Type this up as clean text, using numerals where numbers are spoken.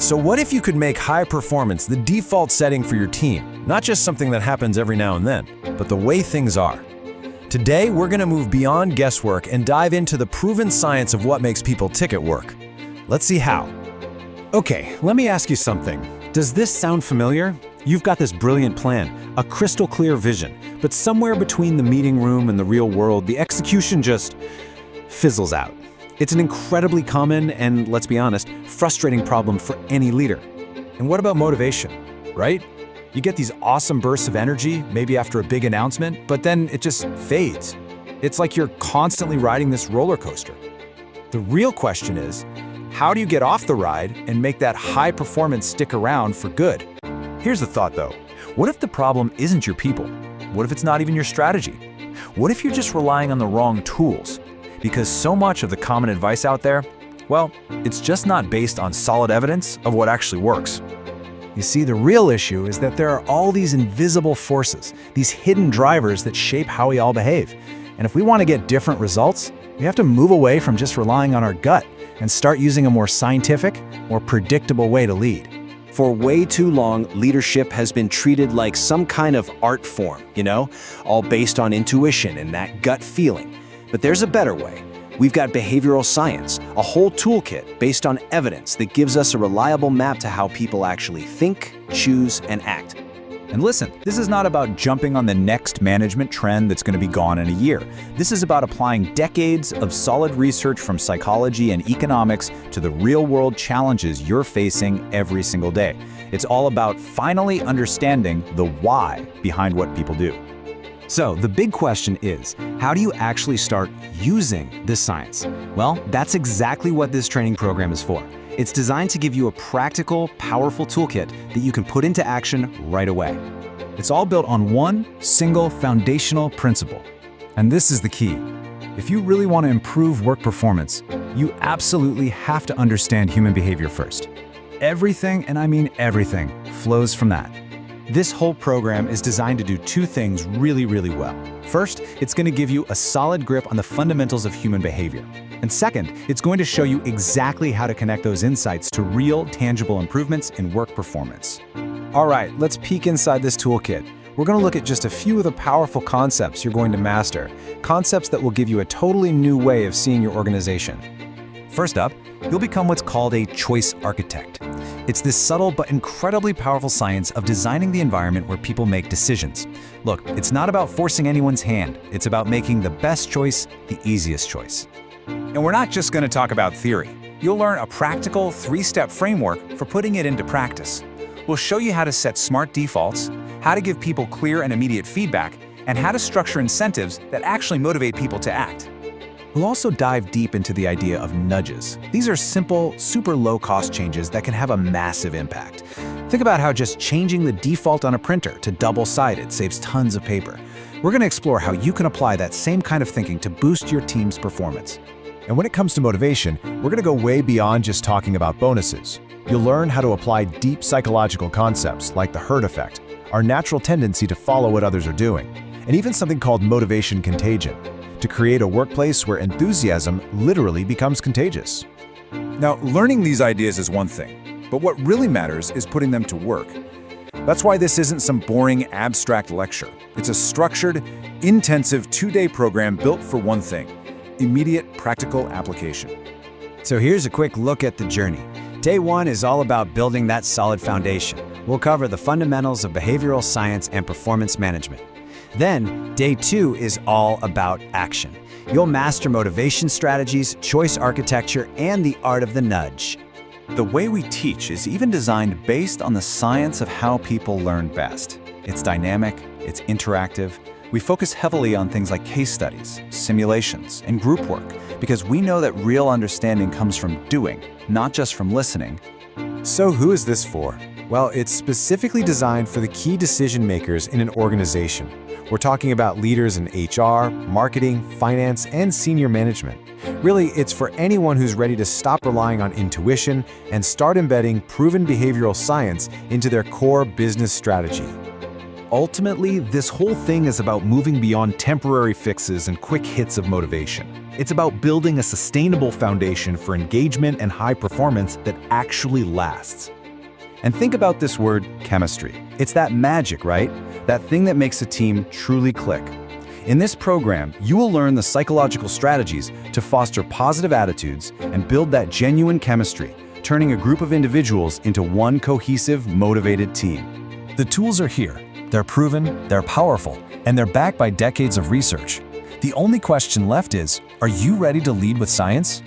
So what if you could make high performance the default setting for your team? Not just something that happens every now and then, but the way things are. Today, we're going to move beyond guesswork and dive into the proven science of what makes people tick at work. Let's see how. Okay, let me ask you something. Does this sound familiar? You've got this brilliant plan, a crystal clear vision, but somewhere between the meeting room and the real world, the execution just fizzles out. It's an incredibly common and, let's be honest, frustrating problem for any leader. And what about motivation, right? You get these awesome bursts of energy, maybe after a big announcement, but then it just fades. It's like you're constantly riding this roller coaster. The real question is, how do you get off the ride and make that high performance stick around for good? Here's the thought though. What if the problem isn't your people? What if it's not even your strategy? What if you're just relying on the wrong tools? Because so much of the common advice out there, well, it's just not based on solid evidence of what actually works. You see, the real issue is that there are all these invisible forces, these hidden drivers that shape how we all behave. And if we want to get different results, we have to move away from just relying on our gut and start using a more scientific, more predictable way to lead. For way too long, leadership has been treated like some kind of art form, all based on intuition and that gut feeling. But there's a better way. We've got behavioral science, a whole toolkit based on evidence that gives us a reliable map to how people actually think, choose, and act. And listen, this is not about jumping on the next management trend that's going to be gone in a year. This is about applying decades of solid research from psychology and economics to the real-world challenges you're facing every single day. It's all about finally understanding the why behind what people do. So the big question is, how do you actually start using this science? Well, that's exactly what this training program is for. It's designed to give you a practical, powerful toolkit that you can put into action right away. It's all built on one single foundational principle. And this is the key. If you really want to improve work performance, you absolutely have to understand human behavior first. Everything, and I mean everything, flows from that. This whole program is designed to do two things really, really well. First, it's going to give you a solid grip on the fundamentals of human behavior. And second, it's going to show you exactly how to connect those insights to real, tangible improvements in work performance. All right, let's peek inside this toolkit. We're going to look at just a few of the powerful concepts you're going to master, concepts that will give you a totally new way of seeing your organization. First up, you'll become what's called a choice architect. It's this subtle but incredibly powerful science of designing the environment where people make decisions. Look, it's not about forcing anyone's hand. It's about making the best choice the easiest choice. And we're not just going to talk about theory. You'll learn a practical 3-step framework for putting it into practice. We'll show you how to set smart defaults, how to give people clear and immediate feedback, and how to structure incentives that actually motivate people to act. We'll also dive deep into the idea of nudges. These are simple, super low-cost changes that can have a massive impact. Think about how just changing the default on a printer to double-sided saves tons of paper. We're going to explore how you can apply that same kind of thinking to boost your team's performance. And when it comes to motivation, we're going to go way beyond just talking about bonuses. You'll learn how to apply deep psychological concepts like the herd effect, our natural tendency to follow what others are doing, and even something called motivation contagion, to create a workplace where enthusiasm literally becomes contagious. Now, learning these ideas is one thing, but what really matters is putting them to work. That's why this isn't some boring, abstract lecture. It's a structured, intensive 2-day program built for one thing: immediate, practical application. So here's a quick look at the journey. Day 1 is all about building that solid foundation. We'll cover the fundamentals of behavioral science and performance management. Then, Day 2 is all about action. You'll master motivation strategies, choice architecture, and the art of the nudge. The way we teach is even designed based on the science of how people learn best. It's dynamic, it's interactive. We focus heavily on things like case studies, simulations, and group work, because we know that real understanding comes from doing, not just from listening. So who is this for? Well, it's specifically designed for the key decision makers in an organization. We're talking about leaders in HR, marketing, finance, and senior management. Really, it's for anyone who's ready to stop relying on intuition and start embedding proven behavioral science into their core business strategy. Ultimately, this whole thing is about moving beyond temporary fixes and quick hits of motivation. It's about building a sustainable foundation for engagement and high performance that actually lasts. And think about this word, chemistry. It's that magic, right? That thing that makes a team truly click. In this program, you will learn the psychological strategies to foster positive attitudes and build that genuine chemistry, turning a group of individuals into one cohesive, motivated team. The tools are here. They're proven, they're powerful, and they're backed by decades of research. The only question left is, are you ready to lead with science?